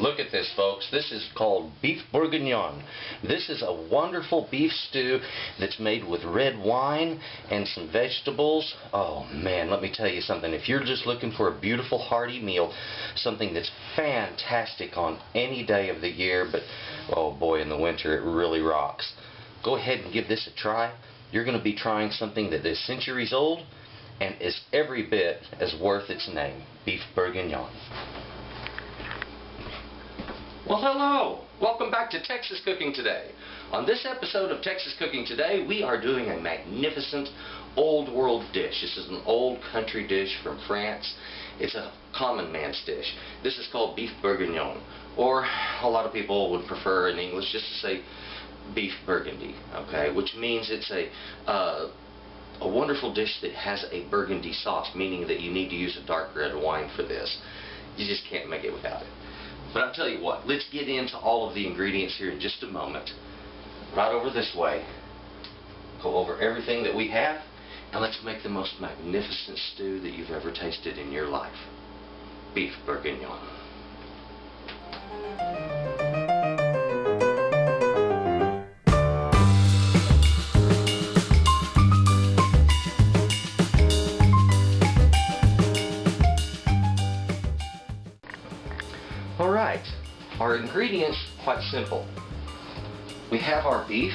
Look at this, folks. This is called Beef Bourguignon. This is a wonderful beef stew that's made with red wine and some vegetables. Oh man, let me tell you something. If you're just looking for a beautiful hearty meal, something that's fantastic on any day of the year, but oh boy, in the winter it really rocks. Go ahead and give this a try. You're going to be trying something that is centuries old and is every bit as worth its name. Beef Bourguignon. Well, hello! Welcome back to Texas Cooking Today. On this episode of Texas Cooking Today, we are doing a magnificent old world dish. This is an old country dish from France. It's a common man's dish. This is called Beef Bourguignon, or a lot of people would prefer in English just to say Beef Burgundy, okay? Which means it's a wonderful dish that has a burgundy sauce, meaning that you need to use a dark red wine for this. You just can't make it without it. But I'll tell you what, let's get into all of the ingredients here in just a moment. Right over this way. Go over everything that we have, and let's make the most magnificent stew that you've ever tasted in your life. Beef Bourguignon. Alright, our ingredients quite simple. We have our beef.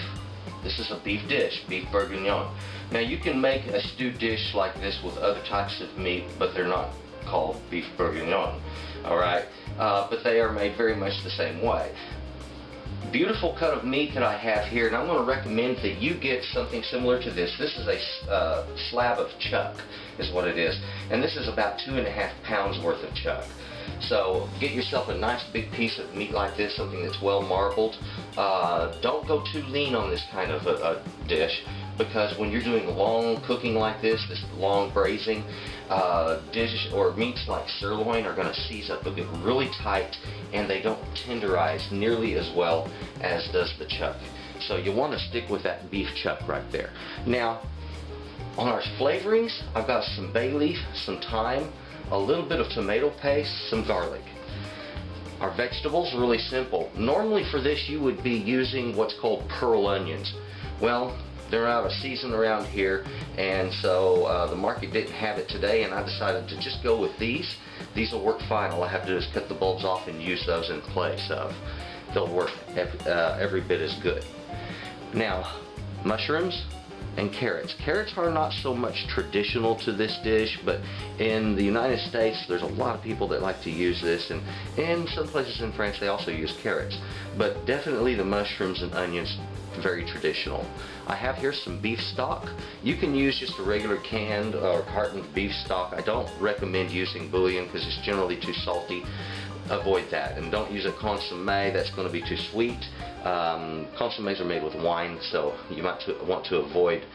This is a beef dish, Beef Bourguignon. Now you can make a stewed dish like this with other types of meat, but they're not called Beef Bourguignon. Alright, but they are made very much the same way. Beautiful cut of meat that I have here, and I'm going to recommend that you get something similar to this. This is a slab of chuck, is what it is, and this is about 2.5 pounds worth of chuck. So get yourself a nice big piece of meat like this, something that's well marbled. Don't go too lean on this kind of a dish, because when you're doing long cooking like this long braising, dish or meats like sirloin are going to seize up. They'll get really tight, and they don't tenderize nearly as well as does the chuck. So you want to stick with that beef chuck right there. Now, on our flavorings, I've got some bay leaf, some thyme, a little bit of tomato paste, some garlic. Our vegetables are really simple. Normally for this you would be using what's called pearl onions. Well, they're out of season around here, and so the market didn't have it today, and I decided to just go with these. These will work fine. All I have to do is cut the bulbs off and use those in place of. They'll work every bit as good. Now, mushrooms and carrots. Carrots are not so much traditional to this dish, but in the United States there's a lot of people that like to use this, and in some places in France they also use carrots. But definitely the mushrooms and onions, very traditional. I have here some beef stock. You can use just a regular canned or cartoned beef stock. I don't recommend using bouillon because it's generally too salty. Avoid that, and don't use a consommé. That's going to be too sweet. Consommes are made with wine, so you might want to avoid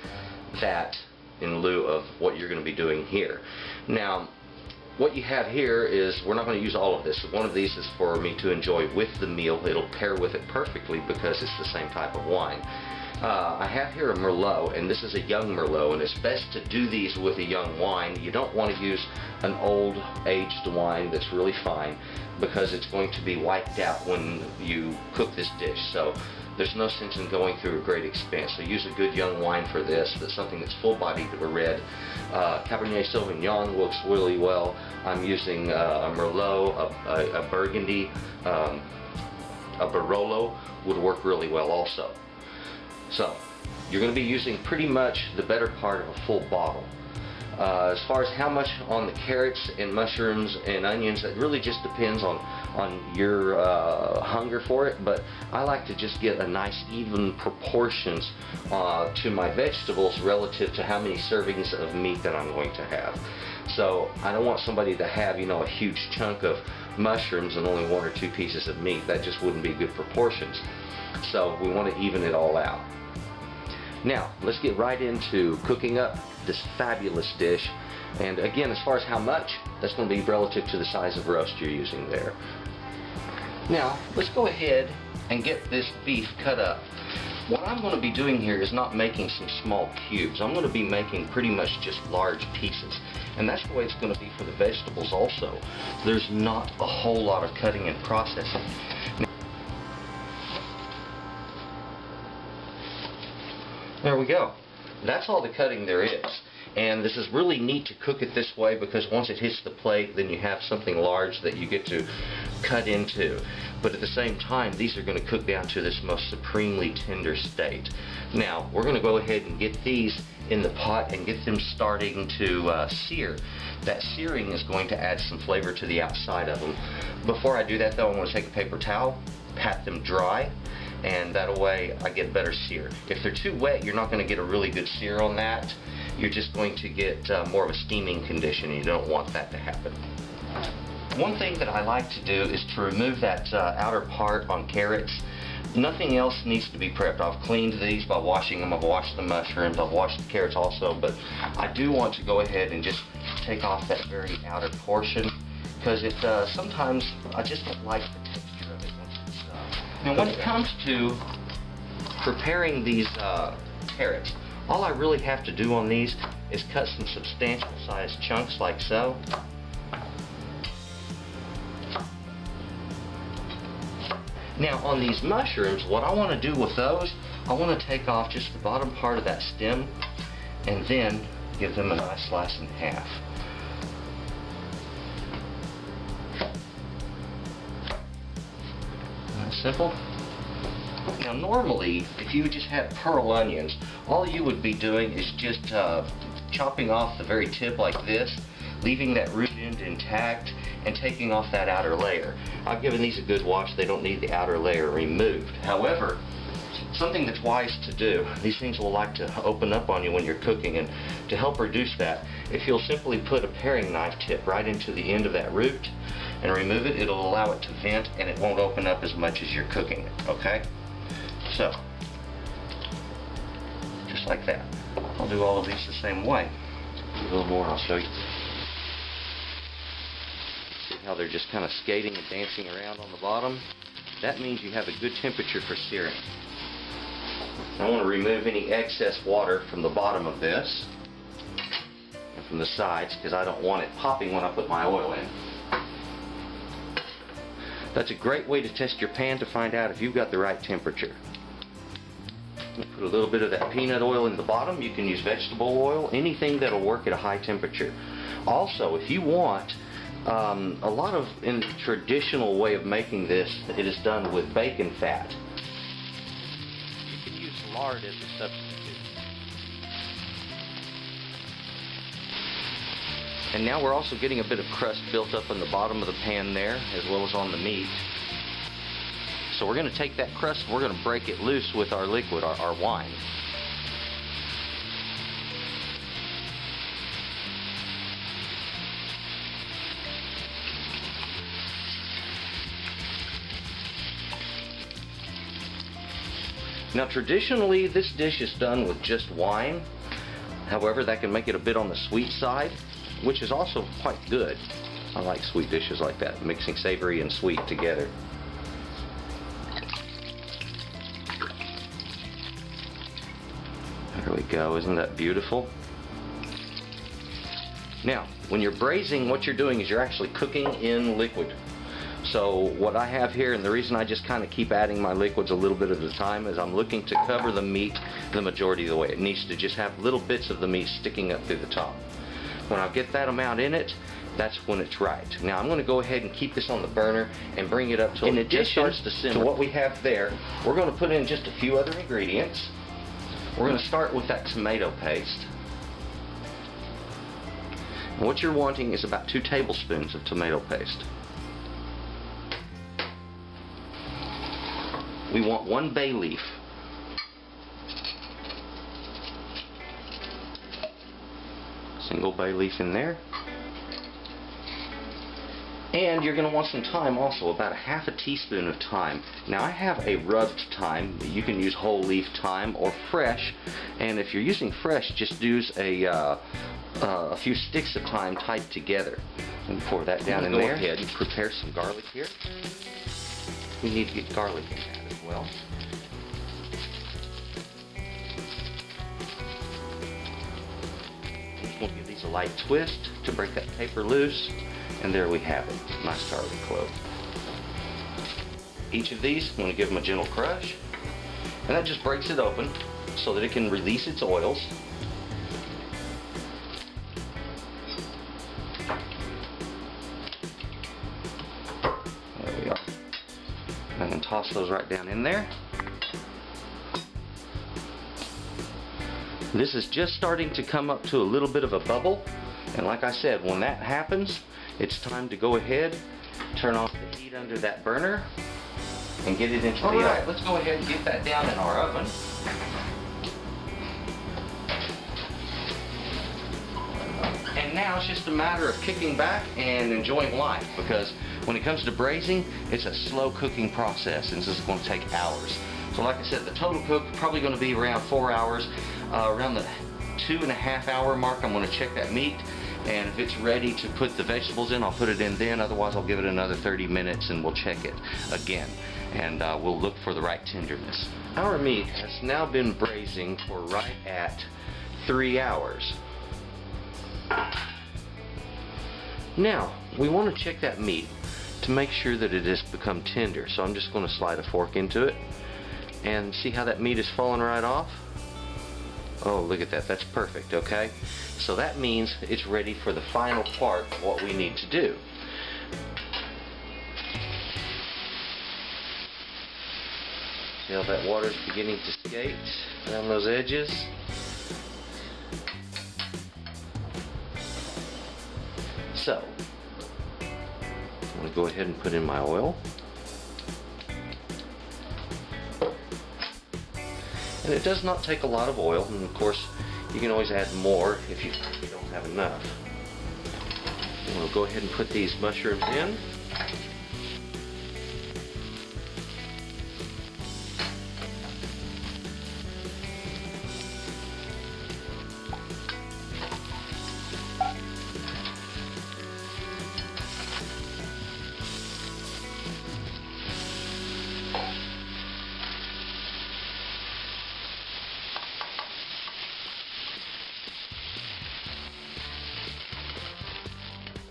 that in lieu of what you're going to be doing here. Now, what you have here is, we're not going to use all of this. One of these is for me to enjoy with the meal. It'll pair with it perfectly because it's the same type of wine. I have here a Merlot, and this is a young Merlot, and it's best to do these with a young wine. You don't want to use an old aged wine that's really fine, because it's going to be wiped out when you cook this dish. So there's no sense in going through a great expense. So use a good young wine for this. That's something that's full-bodied of a red. Cabernet Sauvignon works really well. I'm using a Merlot, a Burgundy, a Barolo would work really well also. So you're going to be using pretty much the better part of a full bottle. As far as how much on the carrots and mushrooms and onions, it really just depends on your hunger for it, but I like to just get a nice even proportions to my vegetables relative to how many servings of meat that I'm going to have. So I don't want somebody to have, you know, a huge chunk of mushrooms and only 1 or 2 pieces of meat. That just wouldn't be good proportions. So we want to even it all out. Now, let's get right into cooking up this fabulous dish. And again, as far as how much, that's going to be relative to the size of roast you're using there. Now, let's go ahead and get this beef cut up. What I'm going to be doing here is not making some small cubes. I'm going to be making pretty much just large pieces. And that's the way it's going to be for the vegetables also. There's not a whole lot of cutting and processing. There we go. That's all the cutting there is. And this is really neat to cook it this way, because once it hits the plate, then you have something large that you get to cut into. But at the same time, these are going to cook down to this most supremely tender state. Now, we're going to go ahead and get these in the pot and get them starting to sear. That searing is going to add some flavor to the outside of them. Before I do that though, I'm going to take a paper towel, pat them dry, and that way I get better sear. If they're too wet, you're not going to get a really good sear on that. You're just going to get more of a steaming condition, and you don't want that to happen. One thing that I like to do is to remove that outer part on carrots. Nothing else needs to be prepped. I've cleaned these by washing them. I've washed the mushrooms. I've washed the carrots also, but I do want to go ahead and just take off that very outer portion, because it sometimes I just don't like the texture of it once it's Now when it comes to preparing these carrots, all I really have to do on these is cut some substantial sized chunks like so. Now on these mushrooms, what I want to do with those, I want to take off just the bottom part of that stem and then give them a nice slice in half. That's simple. Now normally, if you just had pearl onions, all you would be doing is just chopping off the very tip like this, leaving that root end intact, and taking off that outer layer. I've given these a good wash. They don't need the outer layer removed. However, something that's wise to do, these things will like to open up on you when you're cooking, and to help reduce that, if you'll simply put a paring knife tip right into the end of that root and remove it, it'll allow it to vent and it won't open up as much as you're cooking it, okay? So, just like that. I'll do all of these the same way. A little more, I'll show you. See how they're just kind of skating and dancing around on the bottom? That means you have a good temperature for searing. I want to remove any excess water from the bottom of this and from the sides, because I don't want it popping when I put my oil in. That's a great way to test your pan to find out if you've got the right temperature. Put a little bit of that peanut oil in the bottom. You can use vegetable oil, anything that'll work at a high temperature. Also, if you want, a lot of, in the traditional way of making this, it is done with bacon fat. You can use lard as a substitute. And now we're also getting a bit of crust built up on the bottom of the pan there, as well as on the meat. So we're going to take that crust and we're going to break it loose with our liquid, our wine. Now traditionally this dish is done with just wine. However, that can make it a bit on the sweet side, which is also quite good. I like sweet dishes like that, mixing savory and sweet together. There we go, isn't that beautiful? Now, when you're braising, what you're doing is you're actually cooking in liquid. So what I have here, and the reason I just kind of keep adding my liquids a little bit at a time, is I'm looking to cover the meat the majority of the way. It needs to just have little bits of the meat sticking up through the top. When I get that amount in it, that's when it's right. Now I'm going to go ahead and keep this on the burner and bring it up till it just starts to simmer. To what we have there, we're going to put in just a few other ingredients. We're going to start with that tomato paste. And what you're wanting is about 2 tablespoons of tomato paste. We want 1 bay leaf. Single bay leaf in there. And you're going to want some thyme also, about a half a teaspoon of thyme. Now I have a rubbed thyme. You can use whole leaf thyme or fresh, and if you're using fresh, just use a few sticks of thyme tied together. And pour that down in there. Go ahead and prepare some garlic here. We need to get garlic in that as well. I'm just going to give these a light twist to break that paper loose, and there we have it. Nice garlic clove. Each of these, I'm going to give them a gentle crush, and that just breaks it open so that it can release its oils. There we are. I can toss those right down in there. This is just starting to come up to a little bit of a bubble, and like I said, when that happens, it's time to go ahead, turn off the heat under that burner, and get it into the oven. Alright, let's go ahead and get that down in our oven. And now it's just a matter of kicking back and enjoying life, because when it comes to braising, it's a slow cooking process, and this is going to take hours. So like I said, the total cook probably going to be around 4 hours. Around the 2.5 hour mark, I'm going to check that meat, and if it's ready to put the vegetables in, I'll put it in then. Otherwise, I'll give it another 30 minutes and we'll check it again, and we'll look for the right tenderness. Our meat has now been braising for right at 3 hours. Now, we want to check that meat to make sure that it has become tender. So I'm just going to slide a fork into it and see how that meat is falling right off. Oh, look at that. That's perfect, okay? So that means it's ready for the final part of what we need to do. See how that water's beginning to skate around those edges? So, I'm going to go ahead and put in my oil. And it does not take a lot of oil, and of course you can always add more if you don't have enough. And we'll go ahead and put these mushrooms in.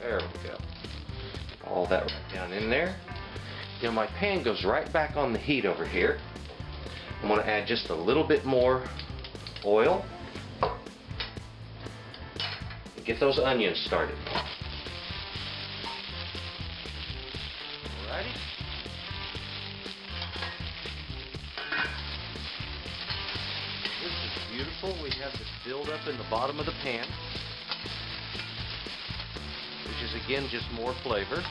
There we go. All that right down in there. You know, my pan goes right back on the heat over here. I'm going to add just a little bit more oil. And get those onions started. Alrighty. This is beautiful. We have this build up in the bottom of the pan, which is again just more flavor.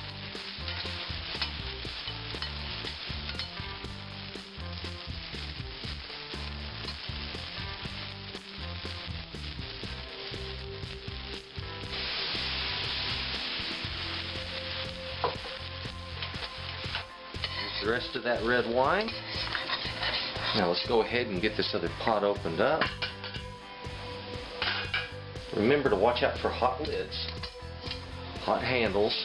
Here's the rest of that red wine. Now let's go ahead and get this other pot opened up. Remember to watch out for hot lids. Hot handles.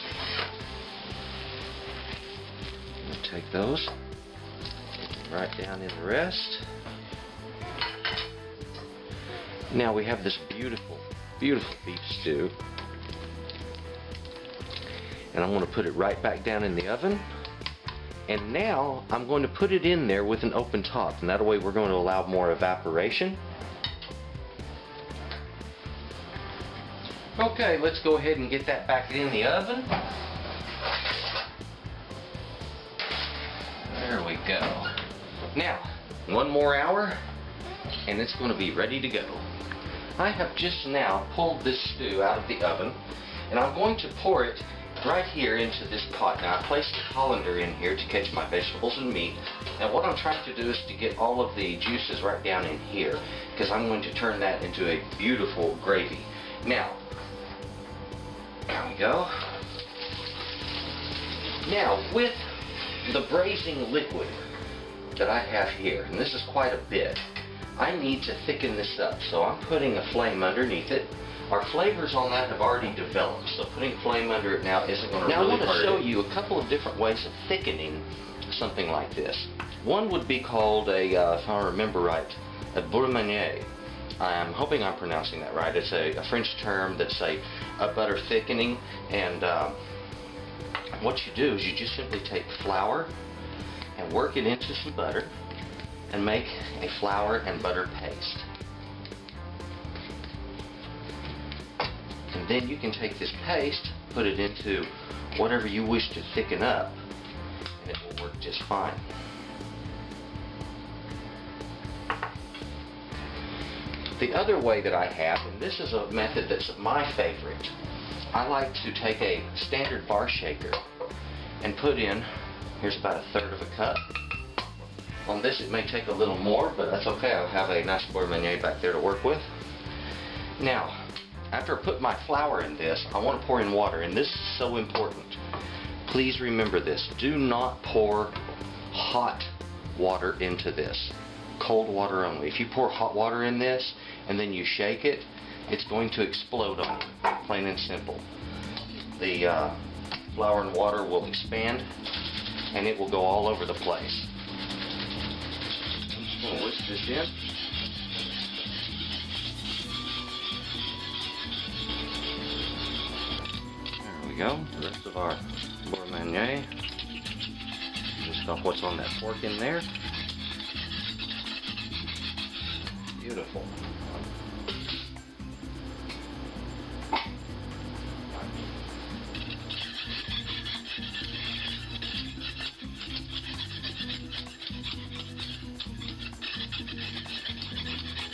We'll take those right down in the rest. Now we have this beautiful, beautiful beef stew, and I'm going to put it right back down in the oven. And now I'm going to put it in there with an open top, and that way we're going to allow more evaporation. Okay, let's go ahead and get that back in the oven. There we go. Now, one more hour, and it's going to be ready to go. I have just now pulled this stew out of the oven, and I'm going to pour it right here into this pot. Now, I placed a colander in here to catch my vegetables and meat, and what I'm trying to do is to get all of the juices right down in here, because I'm going to turn that into a beautiful gravy. Now, there we go. Now, with the braising liquid that I have here, and this is quite a bit, I need to thicken this up. So I'm putting a flame underneath it. Our flavors on that have already developed, so putting flame under it now isn't going to really hurt it. Now I want to show you a couple of different ways of thickening something like this. One would be called a, if I remember right, a bourguignon. I'm hoping I'm pronouncing that right. It's a French term that's a butter thickening, and what you do is you just simply take flour and work it into some butter and make a flour and butter paste. And then you can take this paste, put it into whatever you wish to thicken up, and it will work just fine. The other way that I have, and this is a method that's my favorite, I like to take a standard bar shaker and put in, here's about 1/3 of a cup. On this it may take a little more, but that's okay. I'll have a nice beurre meunier back there to work with. Now, after I put my flour in this, I want to pour in water, and this is so important. Please remember this. Do not pour hot water into this. Cold water only. If you pour hot water in this and then you shake it, it's going to explode on you, plain and simple. The flour and water will expand and it will go all over the place. I'm just going to whisk this in. There we go. The rest of our beurre meunier. Just off what's on that pork in there. Beautiful.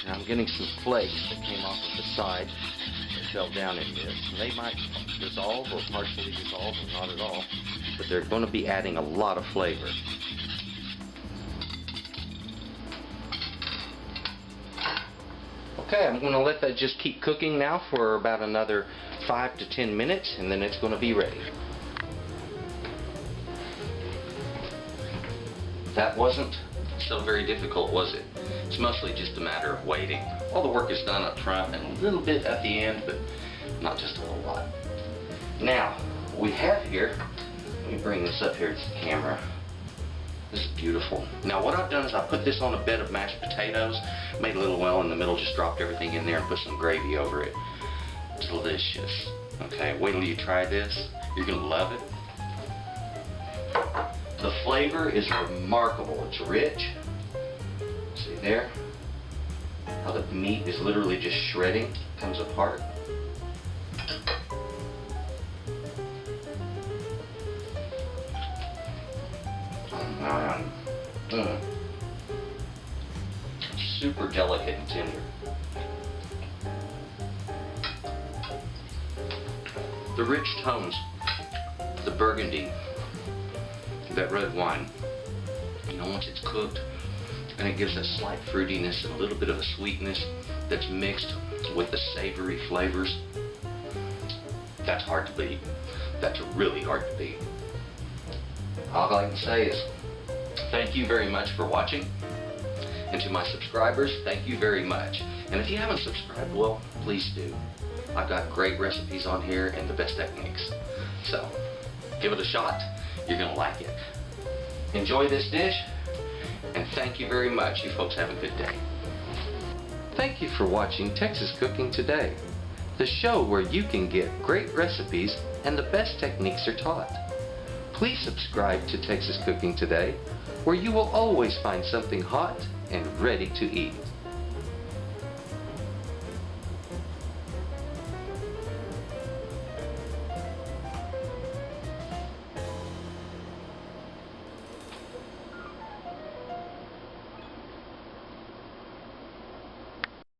Now I'm getting some flakes that came off of the side and fell down in this. And they might dissolve or partially dissolve or not at all, but they're going to be adding a lot of flavor. Okay, I'm going to let that just keep cooking now for about another 5 to 10 minutes, and then it's going to be ready. That wasn't so very difficult, was it? It's mostly just a matter of waiting. All the work is done up front and a little bit at the end, but not just a whole lot. Now, we have here, let me bring this up here to the camera. This is beautiful. Now what I've done is I put this on a bed of mashed potatoes, made a little well in the middle, just dropped everything in there and put some gravy over it. Delicious. Okay, wait till you try this. You're gonna love it. The flavor is remarkable. It's rich. See there? How the meat is literally just shredding, comes apart. Super delicate and tender. The rich tones, the burgundy, that red wine, you know, once it's cooked, and it gives a slight fruitiness and a little bit of a sweetness that's mixed with the savory flavors. That's hard to beat. That's really hard to beat. All I can say is thank you very much for watching. And to my subscribers, thank you very much. And if you haven't subscribed, well, please do. I've got great recipes on here and the best techniques. So, give it a shot. You're going to like it. Enjoy this dish, and thank you very much. You folks have a good day. Thank you for watching Texas Cooking Today, the show where you can get great recipes and the best techniques are taught. Please subscribe to Texas Cooking Today, where you will always find something hot and ready to eat.